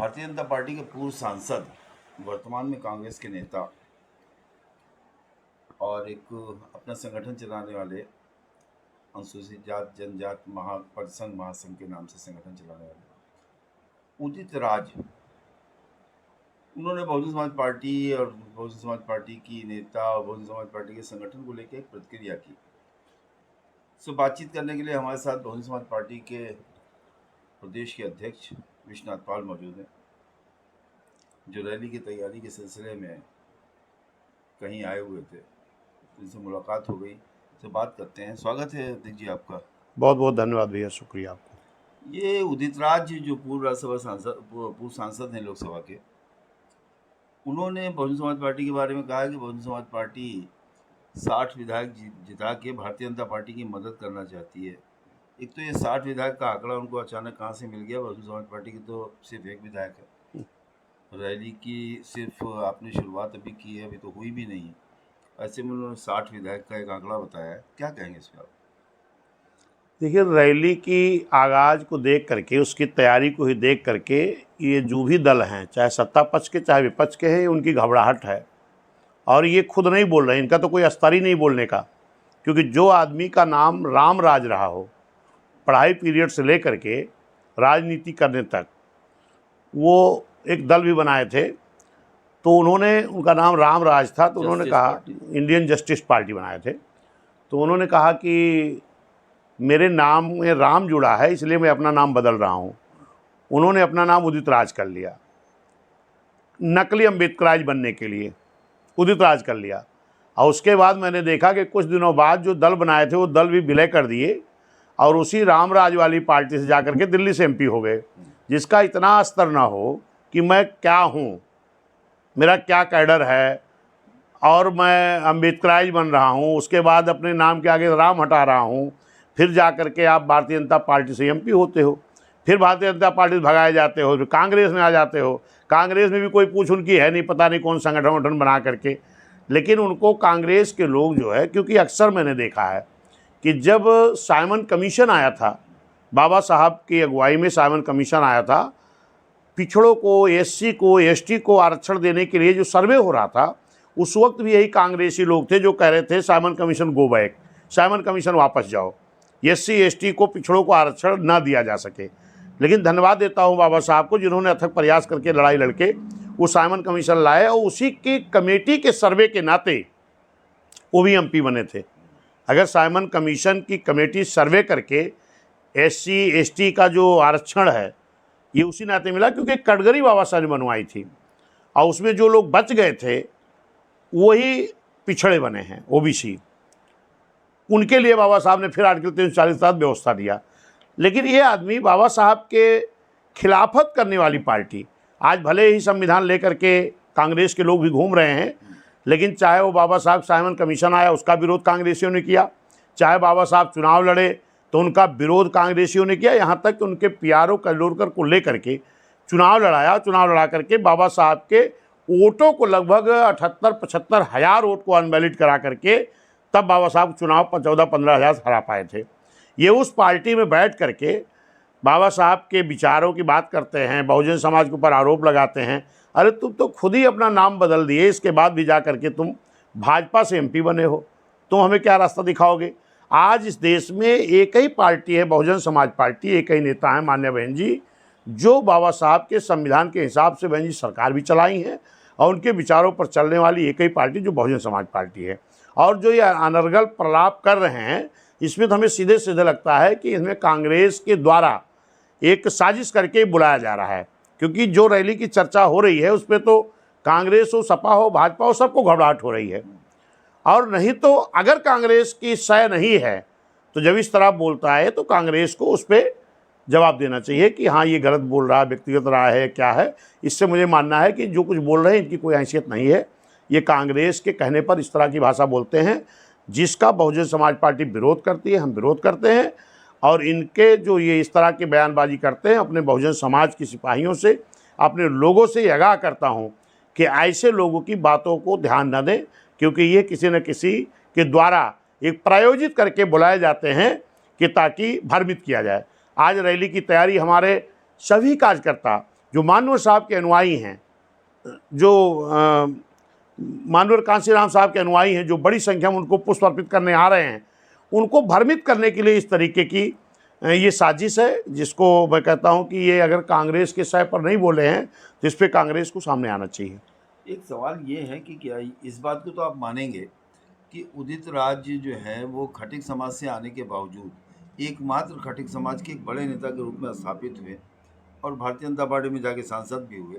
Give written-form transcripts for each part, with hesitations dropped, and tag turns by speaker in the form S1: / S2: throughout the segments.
S1: Bharatiya Janata party के पूर्व सांसद, वर्तमान में कांग्रेस के नेता और एक अपना संगठन चलाने वाले, अनुसूचित जात जनजात परिसंघ महासंघ के नाम से संगठन चलाने वाले उदित राज, उन्होंने बहुजन समाज पार्टी और बहुजन समाज पार्टी की नेता और बहुजन समाज पार्टी के संगठन को लेकर एक प्रतिक्रिया की। बातचीत करने के लिए हमारे साथ बहुजन समाज पार्टी के प्रदेश के अध्यक्ष विश्वनाथ पाल मौजूद हैं, जो रैली की तैयारी के सिलसिले में कहीं आए हुए थे, तो इनसे मुलाकात हो गई, तो बात करते हैं। स्वागत है अध्यक्ष जी आपका।
S2: बहुत बहुत धन्यवाद भैया, शुक्रिया आपको।
S1: ये उदित राज जो पूर्व सांसद हैं लोकसभा के, उन्होंने बहुजन समाज पार्टी के बारे में कहा कि बहुजन समाज पार्टी 60 विधायक जिता के भारतीय जनता पार्टी की मदद करना चाहती है। एक तो ये 60 विधायक का आंकड़ा उनको अचानक कहाँ से मिल गया? बहुजन समाज पार्टी की तो सिर्फ एक विधायक है। रैली की सिर्फ आपने शुरुआत अभी की है, अभी तो हुई भी नहीं है, ऐसे में उन्होंने 60 विधायक का एक आंकड़ा बताया है। क्या कहेंगे इस पर आप?
S2: देखिए, रैली की आगाज़ को देख करके, उसकी तैयारी को ही देख करके, ये जो भी दल हैं, चाहे सत्ता पक्ष के चाहे विपक्ष के हैं, उनकी घबराहट है। और ये खुद नहीं बोल रहे हैं, इनका तो कोई अस्तर ही नहीं बोलने का, क्योंकि जो आदमी का नाम राम राज रहा हो, पढ़ाई पीरियड से लेकर के राजनीति करने तक, वो एक दल भी बनाए थे, तो उन्होंने, उनका नाम राम राज था, तो उन्होंने कहा, इंडियन जस्टिस पार्टी बनाए थे, तो उन्होंने कहा कि मेरे नाम में राम जुड़ा है, इसलिए मैं अपना नाम बदल रहा हूँ। उन्होंने अपना नाम उदित राज कर लिया, नकली अम्बेडकराइज बनने के लिए उदित राज कर लिया। और उसके बाद मैंने देखा कि कुछ दिनों बाद जो दल बनाए थे, वो दल भी विलय कर दिए और उसी राम राज वाली पार्टी से जाकर के दिल्ली से एमपी हो गए, जिसका इतना स्तर ना हो कि मैं क्या हूँ, मेरा क्या कैडर है, और मैं अम्बेडकराइज बन रहा हूँ, उसके बाद अपने नाम के आगे राम हटा रहा हूँ, फिर जा कर के आप भारतीय जनता पार्टी से एमपी होते हो, फिर भारतीय जनता पार्टी से भगाए जाते हो, फिर कांग्रेस में आ जाते हो। कांग्रेस में भी कोई पूछ उनकी है नहीं, पता नहीं कौन संगठन बना करके। लेकिन उनको कांग्रेस के लोग जो है, क्योंकि अक्सर मैंने देखा है कि जब साइमन कमीशन आया था, बाबा साहब की अगुवाई में साइमन कमीशन आया था, पिछड़ों को, एससी को, एसटी को आरक्षण देने के लिए जो सर्वे हो रहा था, उस वक्त भी यही कांग्रेसी लोग थे जो कह रहे थे Simon commission go back, Simon commission वापस जाओ, एससी एसटी को, पिछड़ों को आरक्षण ना दिया जा सके। लेकिन धन्यवाद देता हूं बाबा साहब को, जिन्होंने अथक प्रयास करके, लड़ाई लड़के वो साइमन कमीशन लाए, और उसी की कमेटी के सर्वे के नाते वो भी एमपी बने थे। अगर साइमन कमीशन की कमेटी सर्वे करके एससी एसटी का जो आरक्षण है, ये उसी नाते मिला क्योंकि कटघरी बाबा साहब ने बनवाई थी, और उसमें जो लोग बच गए थे वही पिछड़े बने हैं, ओबीसी। उनके लिए बाबा साहब ने फिर आर्टिकल 340 के तहत व्यवस्था दिया। लेकिन ये आदमी, बाबा साहब के खिलाफत करने वाली पार्टी, आज भले ही संविधान लेकर के कांग्रेस के लोग भी घूम रहे हैं, लेकिन चाहे वो बाबा साहब साइमन कमीशन आया, उसका विरोध कांग्रेसियों ने किया, चाहे बाबा साहब चुनाव लड़े तो उनका विरोध कांग्रेसियों ने किया, यहाँ तक कि उनके पीआरओ कलोरकर को लेकर के चुनाव लड़ाया। चुनाव लड़ा करके बाबा साहब के वोटों को, लगभग 78-75 हज़ार वोट को अनवैलिड करा करके, तब बाबा साहब चुनाव 14-15 हज़ार हरा पाए थे। ये उस पार्टी में बैठ करके बाबा साहब के विचारों की बात करते हैं, बहुजन समाज के ऊपर आरोप लगाते हैं। अरे तुम तो खुद ही अपना नाम बदल दिए, इसके बाद भी जा करके तुम भाजपा से एमपी बने हो, तुम हमें क्या रास्ता दिखाओगे? आज इस देश में एक ही पार्टी है, बहुजन समाज पार्टी, एक ही नेता है, माननीय बहन जी, जो बाबा साहब के संविधान के हिसाब से बहन जी सरकार भी चलाई है, और उनके विचारों पर चलने वाली एक ही पार्टी जो बहुजन समाज पार्टी है। और जो ये अनर्गल प्रलाप कर रहे हैं, इसमें तो हमें सीधे सीधे लगता है कि इसमें कांग्रेस के द्वारा एक साजिश करके बुलाया जा रहा है, क्योंकि जो रैली की चर्चा हो रही है उस पर तो कांग्रेस हो, सपा हो, भाजपा हो, सबको घबराहट हो रही है। और नहीं तो अगर कांग्रेस की सह नहीं है, तो जब इस तरह बोलता है तो कांग्रेस को उस पर जवाब देना चाहिए कि हाँ, ये गलत बोल रहा है, व्यक्तिगत राय है, क्या है। इससे मुझे मानना है कि जो कुछ बोल रहे हैं इनकी कोई हैसियत नहीं है, ये कांग्रेस के कहने पर इस तरह की भाषा बोलते हैं, जिसका बहुजन समाज पार्टी विरोध करती है, हम विरोध करते हैं। और इनके जो ये इस तरह की बयानबाजी करते हैं, अपने बहुजन समाज की सिपाहियों से, अपने लोगों से आगाह करता हूं कि ऐसे लोगों की बातों को ध्यान न दें, क्योंकि ये किसी न किसी के द्वारा एक प्रायोजित करके बुलाए जाते हैं कि ताकि भ्रमित किया जाए। आज रैली की तैयारी हमारे सभी कार्यकर्ता जो मानवर साहब के अनुयायी हैं, जो मानवर कांसीराम साहब के अनुयायी हैं, जो बड़ी संख्या में उनको पुष्प अर्पित करने आ रहे हैं, उनको भ्रमित करने के लिए इस तरीके की ये साजिश है, जिसको मैं कहता हूं कि ये अगर कांग्रेस के सह पर नहीं बोले हैं तो इस पर कांग्रेस को सामने आना चाहिए।
S1: एक सवाल ये है कि क्या इस बात को तो आप मानेंगे कि उदित राज जो है वो खटिक समाज से आने के बावजूद एकमात्र खटिक समाज के एक बड़े नेता के रूप में स्थापित हुए और भारतीय जनता पार्टी में जाके सांसद भी हुए,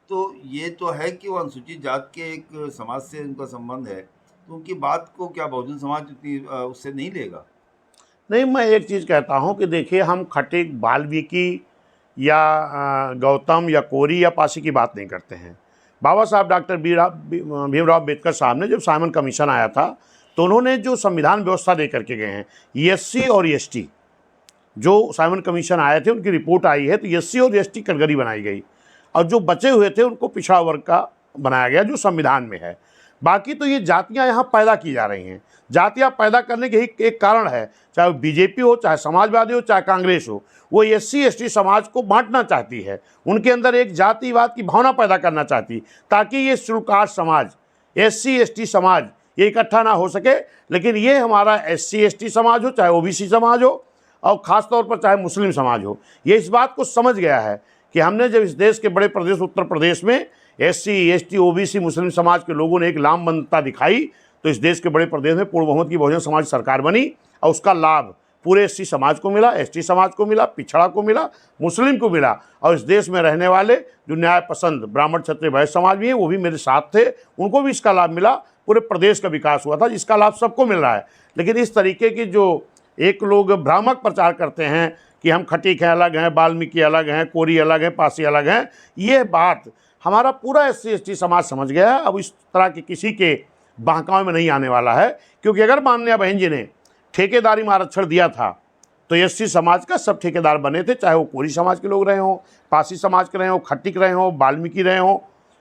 S1: तो ये तो है कि वो अनुसूचित जात के एक समाज से उनका संबंध है, तो उनकी बात को क्या बहुजन समाज उतनी उससे नहीं लेगा?
S2: नहीं, मैं एक चीज़ कहता हूं कि देखिए, हम खटिक, वाल्मीकि या गौतम या कोरी या पासी की बात नहीं करते हैं। बाबा साहब डॉक्टर भीमराव अम्बेडकर साहब ने जब साइमन कमीशन आया था तो उन्होंने जो संविधान व्यवस्था दे करके गए हैं, एससी और एसटी, जो साइमन कमीशन आए थे उनकी रिपोर्ट आई है, तो एससी और एसटी कैटेगरी बनाई गई और जो बचे हुए थे उनको पिछड़ा वर्ग का बनाया गया, जो संविधान में है। बाकी तो ये जातियां यहाँ पैदा की जा रही हैं। जातियां पैदा करने के ही एक कारण है, चाहे वो बीजेपी हो, चाहे समाजवादी हो, चाहे कांग्रेस हो, वो एससी एसटी समाज को बांटना चाहती है, उनके अंदर एक जातिवाद की भावना पैदा करना चाहती, ताकि ये शुल्कार समाज, एससी एसटी समाज ये इकट्ठा ना हो सके। लेकिन ये हमारा एससी एसटी समाज हो, चाहे ओबीसी समाज हो, और ख़ास तौर पर चाहे मुस्लिम समाज हो, ये इस बात को समझ गया है कि हमने जब इस देश के बड़े प्रदेश उत्तर प्रदेश में एससी एसटी ओबीसी मुस्लिम समाज के लोगों ने एक लामबंदता दिखाई, तो इस देश के बड़े प्रदेश में पूर्ण बहुमत की बहुजन समाज सरकार बनी और उसका लाभ पूरे एससी समाज को मिला, एसटी समाज को मिला, पिछड़ा को मिला, मुस्लिम को मिला, और इस देश में रहने वाले जो न्याय पसंद ब्राह्मण क्षत्रिय वैश्य समाज भी हैं, वो भी मेरे साथ थे, उनको भी इसका लाभ मिला। पूरे प्रदेश का विकास हुआ था, जिसका लाभ सबको मिल रहा है। लेकिन इस तरीके की जो एक लोग भ्रामक प्रचार करते हैं कि हम खटिक हैं अलग हैं, वाल्मीकि अलग हैं, कोरी अलग हैं, पासी अलग हैं, ये बात हमारा पूरा एससी एसटी समाज समझ गया है। अब इस तरह के किसी के बहकावे में नहीं आने वाला है, क्योंकि अगर माननीय बहन जी ने ठेकेदारी में आरक्षण दिया था तो एससी समाज का सब ठेकेदार बने थे, चाहे वो कोरी समाज के लोग रहे हों, पासी समाज के रहे हों, खटिक रहे हों, वाल्मीकि रहे हों,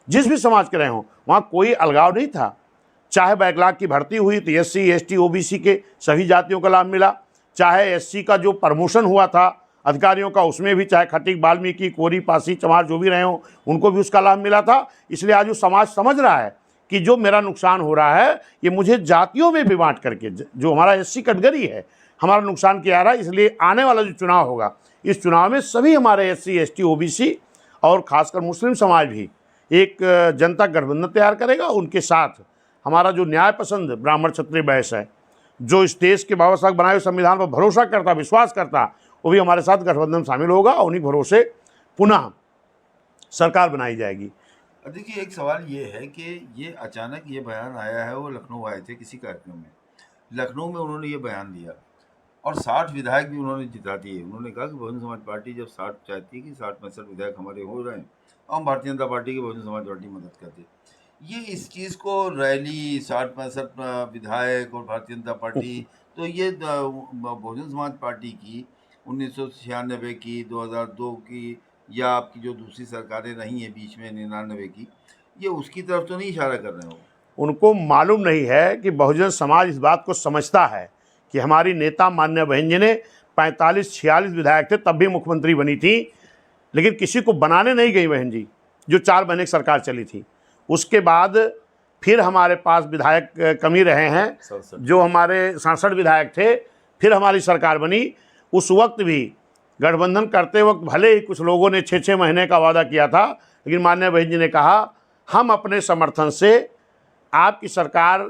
S2: जिस भी समाज के रहे हों, वहाँ कोई अलगाव नहीं था। चाहे बैकलॉग की भर्ती हुई तो एससी एसटी ओबीसी के सभी जातियों का लाभ मिला, चाहे एससी का जो प्रमोशन हुआ था अधिकारियों का, उसमें भी चाहे खटिक, वाल्मीकि, कोरी, पासी, चमार जो भी रहे हों, उनको भी उसका लाभ मिला था। इसलिए आज वो समाज समझ रहा है कि जो मेरा नुकसान हो रहा है ये मुझे जातियों में भी बांट करके, जो हमारा एससी कैटेगरी है, हमारा नुकसान किया रहा है। इसलिए आने वाला जो चुनाव होगा, इस चुनाव में सभी हमारे एससी एसटी ओबीसी और खासकर मुस्लिम समाज भी एक जनता गठबंधन तैयार करेगा। उनके साथ हमारा जो न्याय पसंद ब्राह्मण क्षत्रिय वैश्य है, जो इस देश के बाबा साहब बनाए हुए संविधान पर भरोसा करता, विश्वास करता, वो भी हमारे साथ गठबंधन शामिल होगा और उन्हीं भरोसे पुनः सरकार बनाई जाएगी।
S1: देखिए, एक सवाल ये है कि ये अचानक ये बयान आया है, वो लखनऊ आए थे किसी कार्यक्रम में, लखनऊ में उन्होंने ये बयान दिया और 60 विधायक भी उन्होंने जिता दिए। उन्होंने कहा कि बहुजन समाज पार्टी जब 60 चाहती है कि 60-65 विधायक हमारे हो रहे हैं, हम भारतीय जनता पार्टी की बहुजन समाज पार्टी मदद करते। ये इस चीज़ को रैली 60-65 विधायक और भारतीय जनता पार्टी, तो ये बहुजन समाज पार्टी की 1996 की, 2002 की, या आपकी जो दूसरी सरकारें रही हैं बीच में 99 की, ये उसकी तरफ तो नहीं इशारा कर रहे हो?
S2: उनको मालूम नहीं है कि बहुजन समाज इस बात को समझता है कि हमारी नेता माननीय बहन जी ने 45-46 विधायक थे, तब भी मुख्यमंत्री बनी थी, लेकिन किसी को बनाने नहीं गई बहन जी, जो 4 महीने की सरकार चली थी। उसके बाद फिर हमारे पास विधायक कमी रहे हैं, जो हमारे 67 विधायक थे, फिर हमारी सरकार बनी। उस वक्त भी गठबंधन करते वक्त भले ही कुछ लोगों ने 6-6 महीने का वादा किया था, लेकिन माननीय बहन जी ने कहा हम अपने समर्थन से आपकी सरकार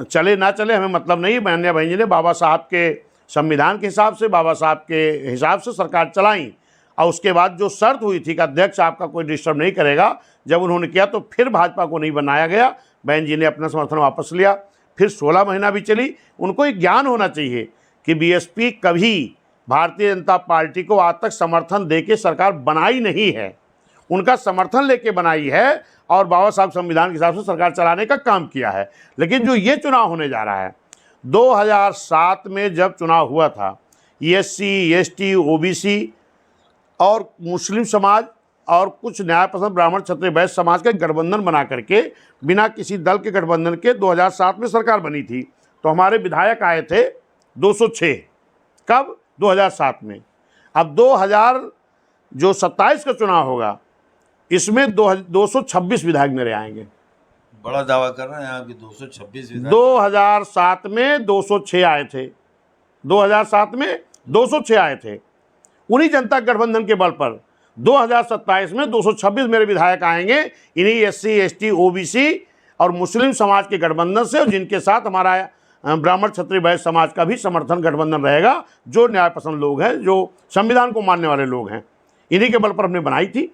S2: चले ना चले हमें मतलब नहीं। माननीय बहन जी ने बाबा साहब के संविधान के हिसाब से, बाबा साहब के हिसाब से सरकार चलाई, और उसके बाद जो शर्त हुई थी कि अध्यक्ष आपका कोई डिस्टर्ब नहीं करेगा, जब उन्होंने किया तो फिर भाजपा को नहीं बनाया गया। बहन जी ने अपना समर्थन वापस लिया, फिर 16 महीना भी चली। उनको एक ज्ञान होना चाहिए कि बीएसपी कभी भारतीय जनता पार्टी को आज तक समर्थन देके सरकार बनाई नहीं है, उनका समर्थन लेके बनाई है और बाबा साहब संविधान के हिसाब से सरकार चलाने का काम किया है। लेकिन जो ये चुनाव होने जा रहा है, 2007 में जब चुनाव हुआ था, एससी एसटी ओबीसी और मुस्लिम समाज और कुछ न्याय पसंद ब्राह्मण क्षत्रिय वैश्य समाज का गठबंधन बना करके, बिना किसी दल के गठबंधन के 2007 में सरकार बनी थी। तो हमारे विधायक आए थे 206, कब? 2007 में। अब जो 27 का चुनाव होगा इसमें 226 विधायक मेरे आएंगे।
S1: बड़ा दावा कर रहे हैं आपके 226 विधायक।
S2: 2007 में 206 आए थे, 2007 में 206 आए थे। उन्हीं जनता गठबंधन के बल पर 2027 में 226 मेरे विधायक आएंगे, इन्हीं SC ST OBC और मुस्लिम समाज के गठबंधन से, और जिनके साथ हमारा ब्राह्मण क्षत्रिय वैश्य समाज का भी समर्थन गठबंधन रहेगा, जो न्याय पसंद लोग हैं, जो संविधान को मानने वाले लोग हैं। इन्हीं के बल पर हमने बनाई थी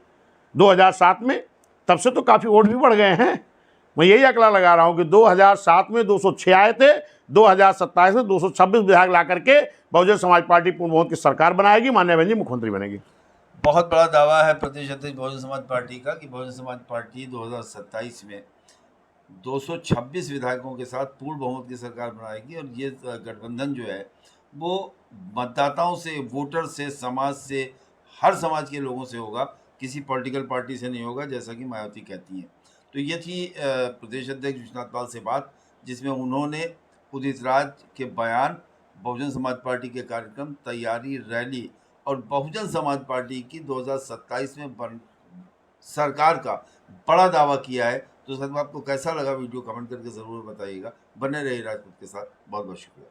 S2: 2007 में। तब से तो काफ़ी वोट भी बढ़ गए हैं। मैं यही आंकड़ा लगा रहा हूँ कि 2007 में 206 आए थे, 2027 में 226 विधायक ला करके बहुजन समाज पार्टी पूर्ण बहुमत की सरकार बनाएगी, माननीय बहन जी मुख्यमंत्री बनेगी।
S1: बहुत बड़ा दावा है प्रदेश अध्यक्ष बहुजन समाज पार्टी का कि बहुजन समाज पार्टी 2027 में 226 विधायकों के साथ पूर्ण बहुमत की सरकार बनाएगी। और ये गठबंधन जो है वो मतदाताओं से, वोटर से, समाज से, हर समाज के लोगों से होगा, किसी पॉलिटिकल पार्टी से नहीं होगा, जैसा कि मायावती कहती हैं। तो ये थी प्रदेश अध्यक्ष विश्वनाथ पाल से बात, जिसमें उन्होंने उदित राज के बयान, बहुजन समाज पार्टी के कार्यक्रम, तैयारी, रैली और बहुजन समाज पार्टी की 2027 में सरकार का बड़ा दावा किया है। तो सर आपको कैसा लगा वीडियो, कमेंट करके ज़रूर बताइएगा। बने रहिए राजपूत के साथ। बहुत बहुत शुक्रिया।